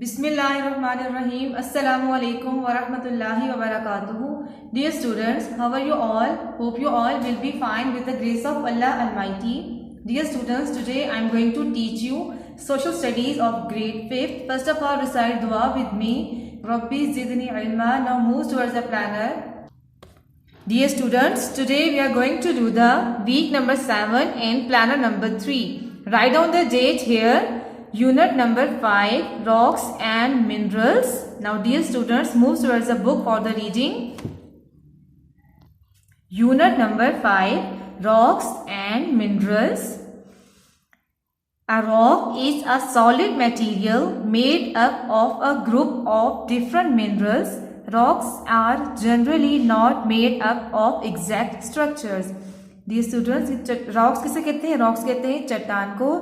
Bismillahirrahmanirrahim. Assalamu alaikum wa rahmatullahi wa barakatuhu. Dear students, how are you all? Hope you all will be fine with the grace of Allah Almighty. Dear students, today I am going to teach you social studies of grade 5th. First of all, recite dua with me. Rabbi zidni ilma. Now move towards the planner. Dear students, today we are going to do the week number 7 and planner number 3. Write down the date here. Unit number 5, Rocks and Minerals. Now dear students, move towards the book for the reading. Unit number 5, Rocks and Minerals. A rock is a solid material made up of a group of different minerals. Rocks are generally not made up of exact structures. Dear students, rocks किसे कहते हैं? Rocks कहते हैं चट्टान को.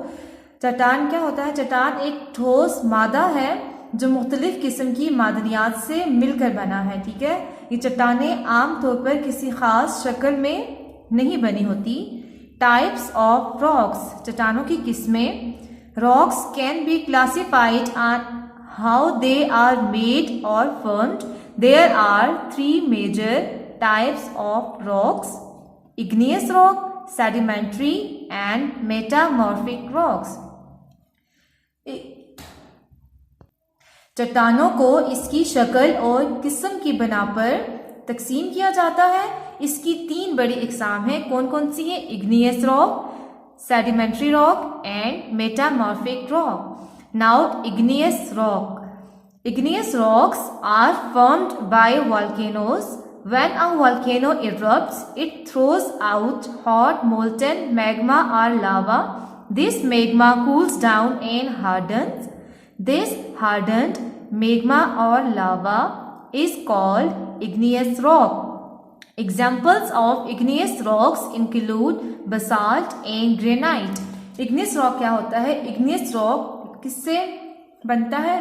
चट्टान क्या होता है? चट्टान एक ठोस मादा है जो मुख्तलिफ किस्म की मादनियात से मिलकर बना है. ठीक है, ये चट्टानें आमतौर पर किसी खास शक्ल में नहीं बनी होती. टाइप्स ऑफ रॉक्स, चट्टानों की किस्में. Rocks can be classified on how they are made or formed. There are 3 major types of rocks: igneous rock, sedimentary and metamorphic rocks. चट्टानों को इसकी शक्ल और किस्म की बना पर तकसीम किया जाता है. इसकी 3 बड़ी इकसाम हैं. कौन कौन सी है? Igneous rock, sedimentary rock and metamorphic rock. Now igneous rock. Igneous rocks are formed by volcanoes. When a volcano erupts, it throws out hot molten magma or lava. This magma cools down and hardens. This hardened magma or lava is called igneous rock. Examples of igneous rocks include basalt and granite. Igneous rock क्या होता है? Igneous rock किससे बनता है?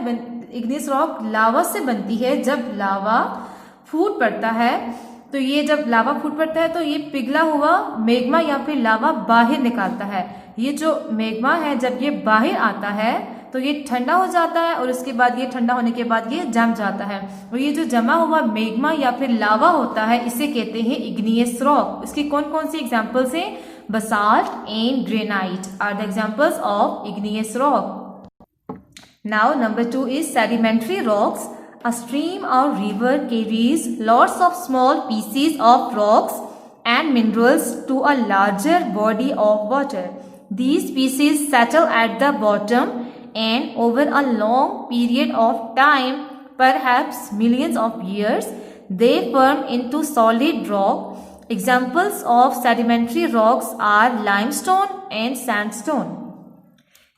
Igneous rock लावा से बनती है. जब लावा फूट पड़ता है तो ये जब लावा फूट पड़ता है तो ये पिघला हुआ मैग्मा या फिर लावा बाहर निकालता है. ये जो मैग्मा है जब ये बाहर आता है तो ये ठंडा हो जाता है और उसके बाद ये ठंडा होने के बाद ये जम जाता है. और ये जो जमा हुआ मैग्मा या फिर लावा होता है इसे कहते हैं इग्नियस रॉक. इसकी कौन कौन सी एग्जाम्पल्स हैं? Basalt and granite are the examples of igneous rock. Now number 2 is sedimentary rocks. A stream or river carries lots of small pieces of rocks and minerals to a larger body of water. These pieces settle at the bottom and over a long period of time, perhaps millions of years, they form into solid rock. Examples of sedimentary rocks are limestone and sandstone.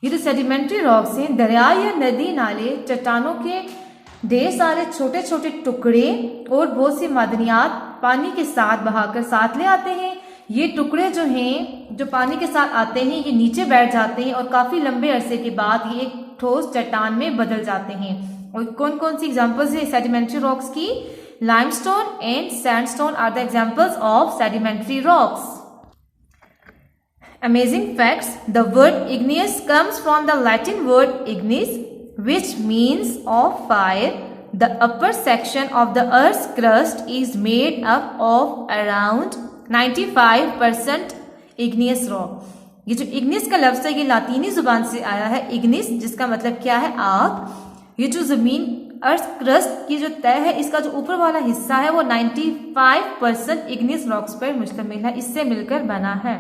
ये जो sedimentary rocks हैं, दरिया या नदी नाले चट्टानों के ढेर सारे छोटे छोटे टुकड़े और बहुत सी मादनियात पानी के साथ बहाकर साथ ले आते हैं. ये टुकड़े जो हैं जो पानी के साथ आते हैं ये नीचे बैठ जाते हैं और काफी लंबे अरसे के बाद ये एक ठोस चट्टान में बदल जाते हैं. और कौन कौन सी एग्जांपल्स है सेडिमेंट्री रॉक्स की? Limestone and sandstone are the examples of sedimentary rocks. Amazing facts. The word igneous comes from the Latin word ignis, which means of fire. The upper section of the Earth's crust is made up of around 95% igneous rock. ये जो ignis का लफ्ज़ है ये लातीनी जुबान से आया है. ignis जिसका मतलब क्या है? आग. ये जो जमीन अर्थ क्रस्ट की जो तय है इसका जो ऊपर वाला हिस्सा है वो 95% igneous rocks पर मुश्तमिल है. इससे मिलकर बना है.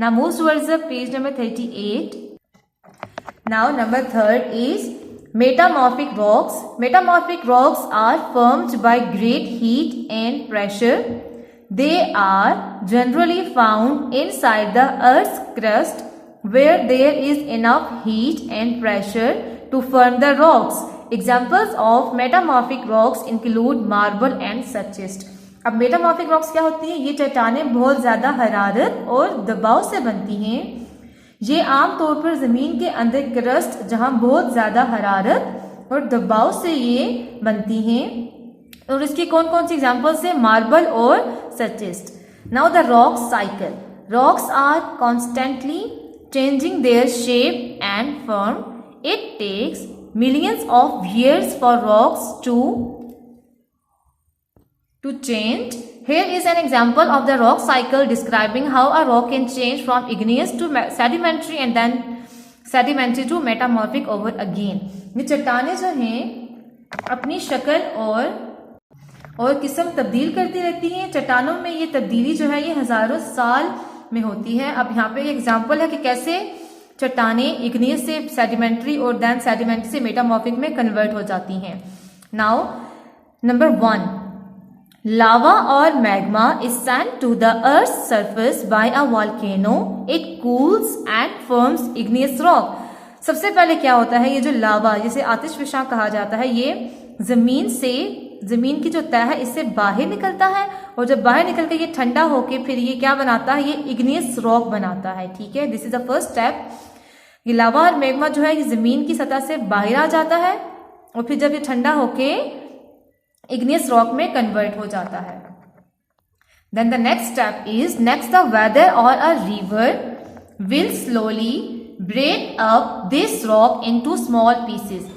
Now move towards the page number 38. Now number 3 is metamorphic rocks. Metamorphic rocks are formed by great heat and pressure. They are generally found inside the Earth's crust where there is enough heat and pressure to form the rocks. Examples of metamorphic rocks include marble and schist. अब metamorphic rocks क्या होती हैं? ये चट्टानें बहुत ज़्यादा हरारत और दबाव से बनती हैं. ये आमतौर पर ज़मीन के अंदर क्रस्ट जहाँ बहुत ज़्यादा हरारत और दबाव से ये बनती हैं. और इसकी कौन कौन सी एग्जांपल्स हैं? मार्बल और schist. Now the rock cycle. Rocks are constantly changing their shape and form. It takes millions of years for rocks to change. Here is an example of the rock cycle describing how a rock can change from igneous to sedimentary and then sedimentary to metamorphic over again. ये चट्टानें जो हैं अपनी शक्ल और किस्म तब्दील करती रहती हैं। चट्टानों में ये तब्दीली जो है ये हजारों साल में होती है। अब यहाँ पे एग्जाम्पल है कि कैसे चट्टानें इग्नियस से सेडिमेंट्री और देन सेडिमेंट्री से मेटामॉर्फिक में कन्वर्ट हो जाती हैं। नाउ नंबर 1, लावा और magma is sent to the earth surface by a volcano, it cools and forms igneous rock. सबसे पहले क्या होता है, ये जो लावा जिसे आतिशफशां कहा जाता है, ये जमीन की जो तह है इससे बाहर निकलता है और जब बाहर निकल के ये ठंडा होके फिर ये क्या बनाता है, ये इग्नियस रॉक बनाता है। ठीक है, this is the first step. ये लावा और मैग्मा जो है ये जमीन की सतह से बाहर आ जाता है और फिर जब ये ठंडा होके इग्नियस रॉक में कन्वर्ट हो जाता है। Then the next step is the weather or a river will slowly break up this rock into small pieces.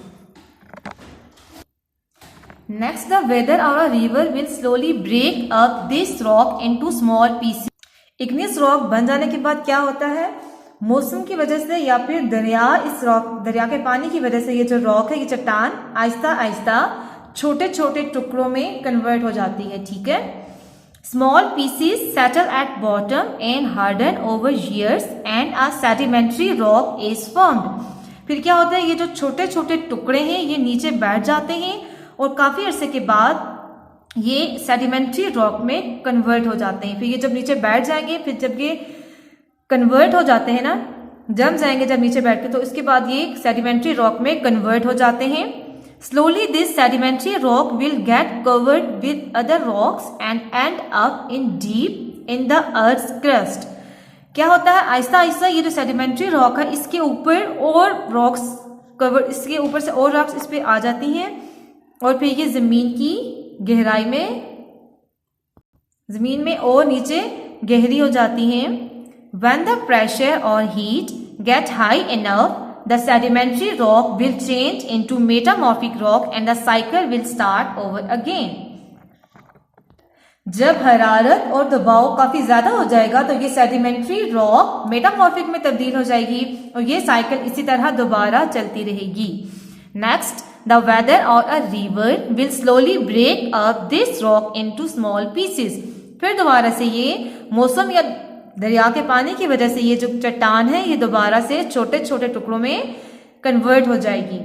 Next, the weather or a river will slowly break up this rock into small pieces. Igneous rock बन जाने के बाद क्या होता है, मौसम की वजह से या फिर दरिया के पानी की वजह से ये जो रॉक है, ये चट्टान आहिस्ता आहिस्ता छोटे छोटे टुकड़ों में कन्वर्ट हो जाती है। ठीक है, small pieces settle at bottom and harden over years and a sedimentary rock is formed. फिर क्या होता है, ये जो छोटे छोटे टुकड़े हैं ये नीचे बैठ जाते हैं और काफी अरसे के बाद ये सेडिमेंट्री रॉक में कन्वर्ट हो जाते हैं। फिर ये जब नीचे बैठ जाएंगे, फिर जब ये कन्वर्ट हो जाते हैं ना, जम जाएंगे जब नीचे बैठ के, तो इसके बाद ये सेडिमेंट्री रॉक में कन्वर्ट हो जाते हैं। Slowly this sedimentary rock will get covered with other rocks and and up in deep in the earth crust. क्या होता है, आहिस्ता आहिस्ता ये जो सेडिमेंट्री रॉक है इसके ऊपर और रॉक्स कवर, इसके ऊपर से और रॉक्स इस पे आ जाती हैं और फिर ये जमीन में और नीचे गहरी हो जाती हैं। When the pressure or heat get high enough, the sedimentary rock will change into metamorphic rock and the cycle will start over again. जब हरारत और दबाव काफी ज्यादा हो जाएगा तो ये सेडिमेंट्री रॉक मेटामॉर्फिक में तब्दील हो जाएगी और ये साइकिल इसी तरह दोबारा चलती रहेगी। Next, the weather or a river will slowly break up this rock into small pieces. फिर दोबारा से ये मौसम या दरिया के पानी की वजह से ये जो चट्टान है ये दोबारा से छोटे छोटे टुकड़ों में कन्वर्ट हो जाएगी।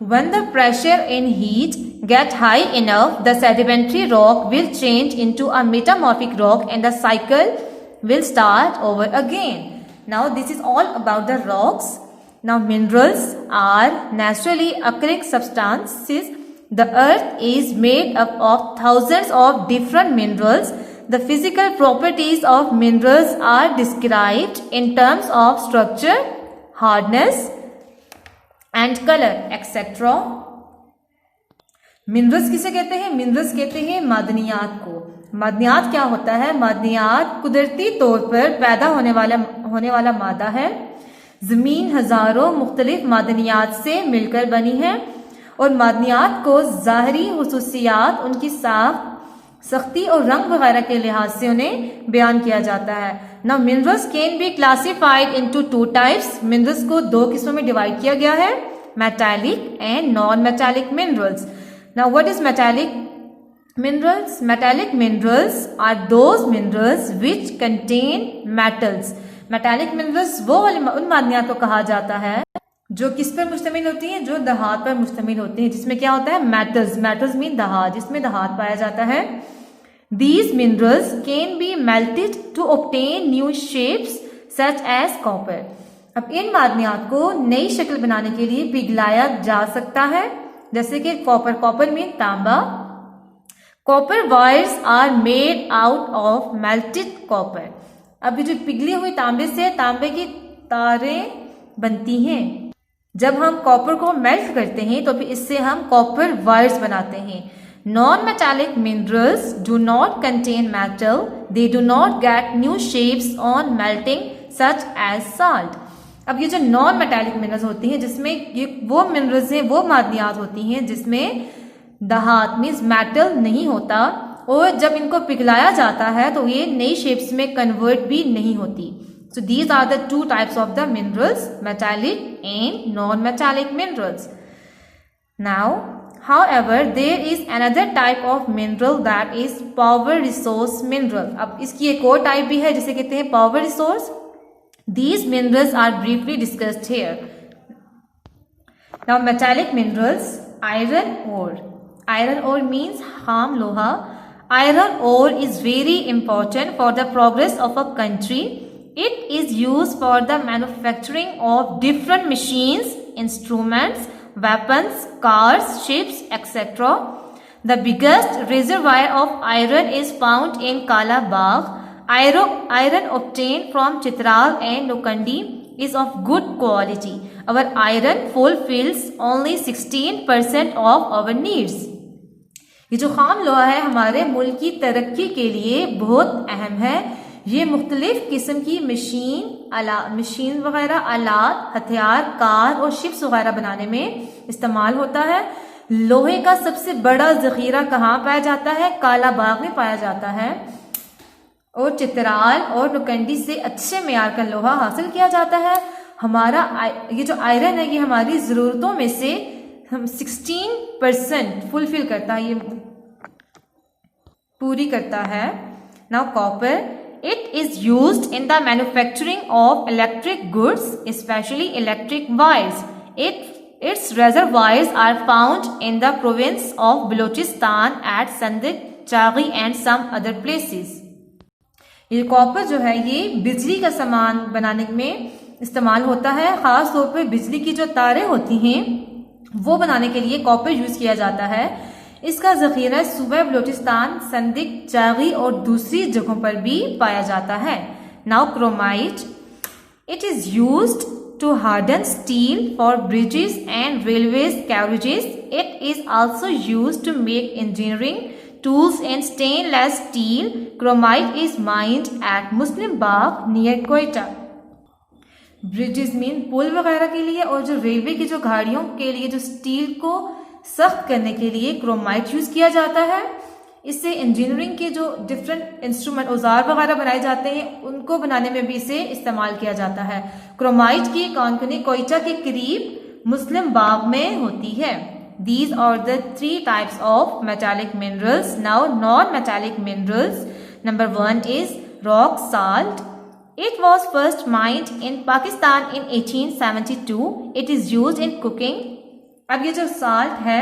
When the pressure and heat get high enough, the sedimentary rock will change into a metamorphic rock and the cycle will start over again. Now this is all about the rocks. Now minerals are naturally occurring substances. The earth is made up of thousands of different minerals. The physical properties of minerals are described in terms of structure, hardness and color, etc. Minerals किसे कहते हैं? Minerals कहते हैं मादनियात को। मादनियात क्या होता है? मादनियात कुदरती तौर पर पैदा होने वाला मादा है। जमीन हजारों मुख्तलिफ मादनियात से मिलकर बनी है और मादनियात को ज़ाहरी हुसूसियात, उनकी सख्ती और रंग वगैरह के लिहाज से उन्हें बयान किया जाता है। Now minerals can be classified into 2 types. Minerals को 2 किस्मों में डिवाइड किया गया है, metallic and non metallic minerals. Now what is metallic minerals? Metallic minerals are those minerals which contain metals. Metallic minerals उन मादनियात को कहा जाता है जो किस पर मुश्तमिल होती हैं? जो धात पर मुश्तमिल होती हैं, जिसमें क्या होता है? मेटल्स मीन धात, जिसमें धात पाया जाता है। These minerals can be melted to obtain new shapes such as copper. अब इन मादनियात को नई शक्ल बनाने के लिए पिघलाया जा सकता है, जैसे कि कॉपर मीन तांबा। Copper wires are made out of melted copper. अब जो पिघली हुई तांबे से तांबे की तारें बनती हैं। जब हम कॉपर को मेल्ट करते हैं तो फिर इससे हम कॉपर वायर्स बनाते हैं। Non metallic minerals do not contain metal, they do not get new shapes on melting such as salt. अब ये जो नॉन मेटालिक मिनरल्स होती हैं, जिसमें ये वो मिनरल्स हैं, वो मादनियात होती हैं जिसमें धात मीन्स मेटल नहीं होता, और जब इनको पिघलाया जाता है तो ये नई शेप्स में कन्वर्ट भी नहीं होती. So these are the two types of the minerals, metallic and non metallic minerals. Now however there is another type of mineral that is power resource mineral. अब इसकी एक और टाइप भी है जिसे कहते हैं power resource. These minerals are briefly discussed here. Now metallic minerals, iron ore. Iron ore means kham loha. Iron ore is very important for the progress of a country. It is used for the manufacturing of different machines, instruments, weapons, cars, ships, etc. The biggest reservoir of iron is found in Kala Bagh. Iron obtained from Chitral and Lokandi is of good quality. Our iron fulfills only 16% of our needs. ये जो खाम लोहा है हमारे मुल्क की तरक्की के लिए बहुत अहम है. ये मुख्तलिफ किस्म की मशीन वगैरह, आलात, हथियार, कार और शिप्स वगैरह बनाने में इस्तेमाल होता है. लोहे का सबसे बड़ा जखीरा कहाँ पाया जाता है? काला बाग में पाया जाता है, और चित्राल और नुकंडी से अच्छे मेयार का लोहा हासिल किया जाता है. हमारा ये जो आयरन है ये हमारी ज़रूरतों में से हम 16% फुलफिल करता है, ये पूरी करता है. Now copper, it is used in the manufacturing of electric goods, especially electric wires. Its reservoirs are found in the province of Balochistan at Sandik, Chaghi and some other places. ये copper जो है ये बिजली का सामान बनाने में इस्तेमाल होता है. खास तौर पर बिजली की जो तारें होती हैं वो बनाने के लिए कॉपर यूज किया जाता है. इसका जखीरा सूबा बलोचिस्तान, संदिक, चागी और दूसरी जगहों पर भी पाया जाता है. Now chromite, it is used to harden steel for bridges and railways carriages. It is also used to make engineering tools and stainless steel. Chromite is mined at Muslim Bagh near Quetta. Bridges mean पुल वगैरह के लिए, और जो railway की जो गाड़ियों के लिए जो स्टील को सख्त करने के लिए क्रोमाइट यूज किया जाता है. इससे इंजीनियरिंग के जो डिफरेंट इंस्ट्रूमेंट, औजार वगैरह बनाए जाते हैं उनको बनाने में भी इसे इस्तेमाल किया जाता है. क्रोमाइट की कॉनकनी कोयटा के करीब मुस्लिम बाग में होती है. These are the 3 types of metallic minerals. Now non metallic minerals. Number 1 is rock salt. It was first mined in Pakistan in 1872. It is used in cooking. अब ये जो साल्ट है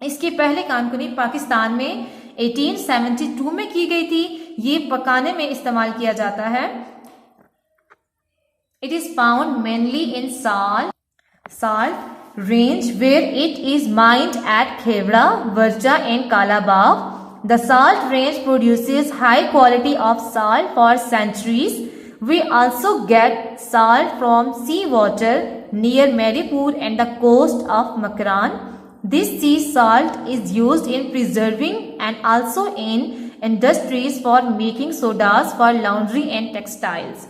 इसकी पहले कानकुनी पाकिस्तान में 1872 में की गई थी. ये पकाने में इस्तेमाल किया जाता है. It is found mainly in salt range where it is mined at Khevda, Varja and Kalabagh. The salt range produces high quality of salt for centuries. We also get salt from seawater near Maripur and the coast of Makran. This sea salt is used in preserving and also in industries for making sodas for laundry and textiles.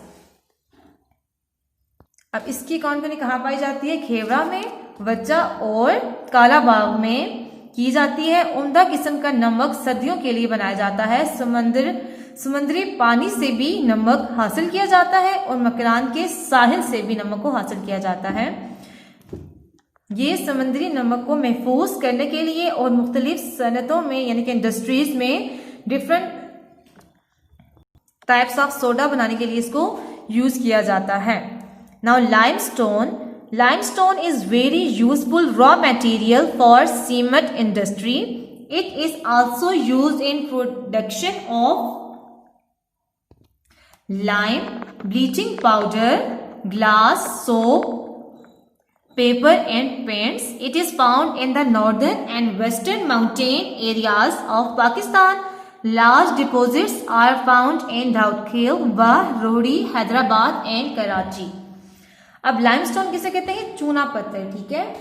अब इसकी कॉनकनी कहाँ पाई जाती है? खेवड़ा में, वज्जा और कालाबाग में की जाती है. उम्दा किस्म का नमक सदियों के लिए बनाया जाता है. समुद्री पानी से भी नमक हासिल किया जाता है और मकरान के साहिल से भी नमक को हासिल किया जाता है. ये समुद्री नमक को महफूज करने के लिए और मुख्तलिफ सनतों में यानी कि इंडस्ट्रीज में डिफरेंट टाइप्स ऑफ सोडा बनाने के लिए इसको यूज किया जाता है. Now limestone. Limestone is very useful raw material for cement industry. It is also used in production of lime, bleaching powder, glass, soap, paper and paints. It is found in the northern and western mountain areas of Pakistan. Large deposits are found in Daud Khel, Bah, Rohri, Hyderabad and Karachi. अब limestone किसे कहते हैं? चूना पत्थर. ठीक है,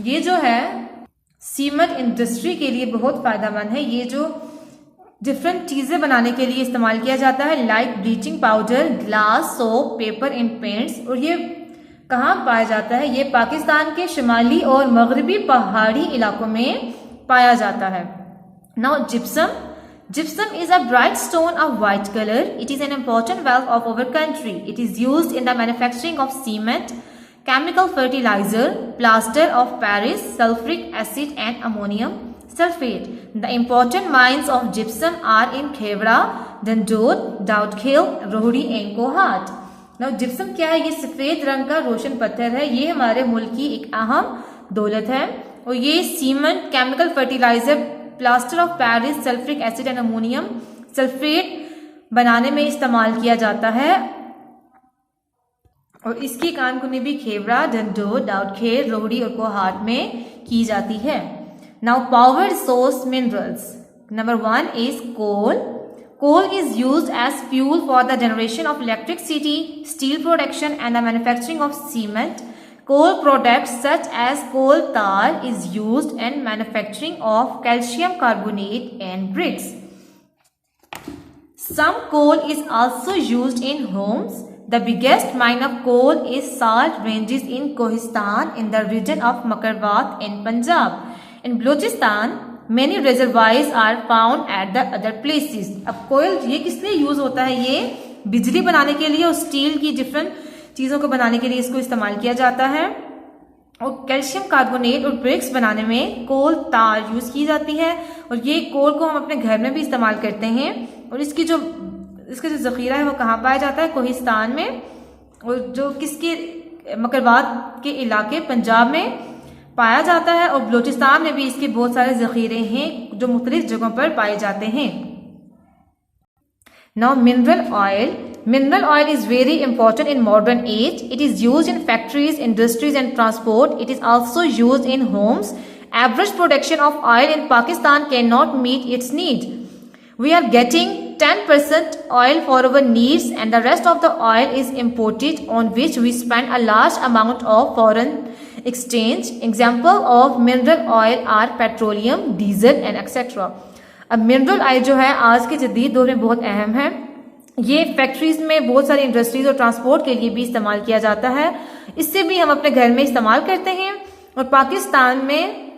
ये जो है सीमेंट इंडस्ट्री के लिए बहुत फायदेमंद है. ये जो डिफरेंट चीजें बनाने के लिए इस्तेमाल किया जाता है, like bleaching powder, glass, soap, paper and paints. और ये कहाँ पाया जाता है? ये पाकिस्तान के शुमाली और मगरबी पहाड़ी इलाकों में पाया जाता है। Now gypsum. Gypsum is a bright stone of white color. It is an important wealth of our country. It is used in the manufacturing of cement, chemical fertilizer, plaster of Paris, sulfuric acid and ammonium sulfate. The important mines of gypsum are in Khewra, Dandod, Daud Khel, Rohri and Kohat. Now gypsum क्या है? ये सफ़ेद रंग का रोशन पत्थर है। ये हमारे मुल्क की एक अहम दौलत है और ये cement, chemical fertiliser, plaster of Paris, sulphuric acid and ammonium sulphate बनाने में इस्तेमाल किया जाता है और इसकी कानकुनी भी खेवरा, डंडोर, दाऊदखेल, रोहड़ी और कोहाट में की जाती है। Now power resource minerals. Number 1 is coal. Coal is used as fuel for the generation of electricity, steel production and the manufacturing of cement. Coal products such as coal tar is used in manufacturing of calcium carbonate and bricks. Some coal is also used in homes. The biggest mine of coal is Salt Ranges in Kohistan in the region of Makarwat in Punjab. In Balochistan, many reservoirs are found at the other places. अब कोयल ये किस लिए use होता है? ये बिजली बनाने के लिए और स्टील की डिफरेंट चीजों को बनाने के लिए इसको इस्तेमाल किया जाता है और कैल्शियम कार्बोनेट और ब्रिक्स बनाने में कोल तार यूज की जाती है और ये कोल को हम अपने घर में भी इस्तेमाल करते हैं और इसका जो जखीरा है वो कहाँ पाया जाता है? कोहिस्तान में और जो किसके मकरवात के इलाके पंजाब में पाया जाता है और बलूचिस्तान में भी इसके बहुत सारे जखीरे हैं जो मुख्तलिफ जगहों पर पाए जाते हैं। Now mineral oil. Mineral oil is very important in modern age. It is used in factories, industries and transport. It is also used in homes. Average production of oil in Pakistan cannot meet its need. We are getting 10% oil for our needs and the rest of the oil is imported on which we spend a large amount of foreign exchange. Example of mineral oil are petroleum, diesel and etc. अब mineral oil जो है आज के जदीद दौर में बहुत अहम है। ये फैक्ट्रीज में बहुत सारी इंडस्ट्रीज और ट्रांसपोर्ट के लिए भी इस्तेमाल किया जाता है। इससे भी हम अपने घर में इस्तेमाल करते हैं और पाकिस्तान में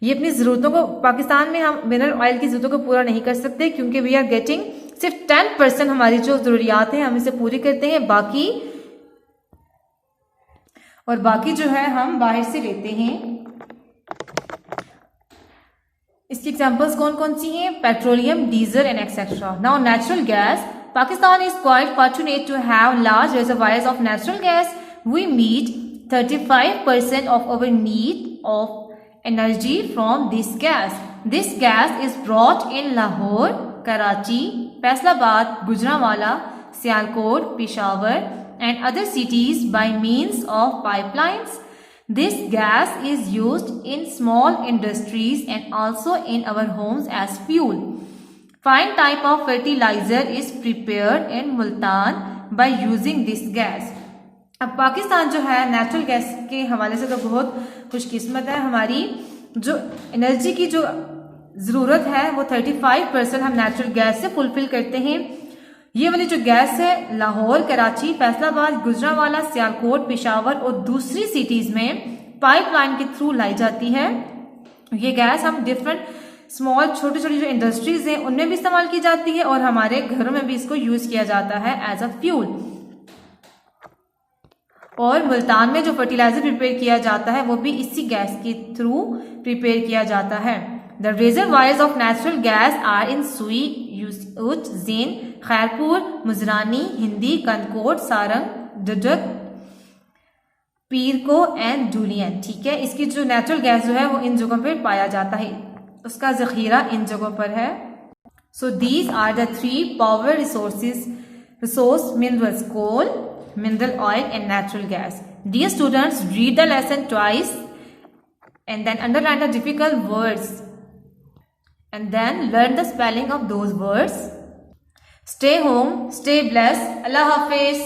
ये अपनी ज़रूरतों को पाकिस्तान में हम मिनरल ऑयल की ज़रूरतों को पूरा नहीं कर सकते क्योंकि वी आर गेटिंग सिर्फ 10% हमारी जो ज़रूरियात हैं हम इसे पूरी करते हैं, बाकी जो है हम बाहर से लेते हैं। इसकी एग्जांपल्स कौन कौन सी हैं? Petroleum, diesel and etcetera. Now natural gas. Pakistan is quite fortunate to have large reservoirs of natural gas. We meet 35% of our need of energy from this gas. This gas is brought in Lahore, Karachi, Faisalabad, Gujranwala, Sialkot, Peshawar and other cities by means of pipelines. This gas is used in small industries and also in our homes as fuel. Fine type of fertilizer is prepared in Multan by using this gas. अब पाकिस्तान जो है natural gas के हवाले से तो बहुत खुशकिस्मत है। हमारी जो एनर्जी की जो ज़रूरत है वो 35% हम नेचुरल गैस से फुलफिल करते हैं। ये वाली जो गैस है लाहौर, कराची, फैसलाबाद, गुजरांवाला, सियालकोट, पेशावर और दूसरी सिटीज में पाइपलाइन के थ्रू लाई जाती है। ये गैस हम डिफरेंट स्मॉल छोटी छोटी जो इंडस्ट्रीज हैं उनमें भी इस्तेमाल की जाती है और हमारे घरों में भी इसको यूज किया जाता है एज अ फ्यूल। और मुल्तान में जो फर्टिलाइजर प्रिपेयर किया जाता है वो भी इसी गैस के थ्रू प्रिपेयर किया जाता है। The reservoirs of natural gas are in Sui, Uch, Zain, Khairpur, Mazarani, Hundi, Kandhkot, Sarang, Dhodak, Pirkoh and जूलियन। ठीक है, इसकी जो नेचुरल गैस जो है वो इन जगहों पर पाया जाता है, उसका जखीरा इन जगहों पर है। So these are the 3 power resource minerals: coal, mineral oil and natural gas. Dear students, read the lesson twice and then underline the difficult words and then learn the spelling of those words. Stay home, stay blessed. Allah Hafiz.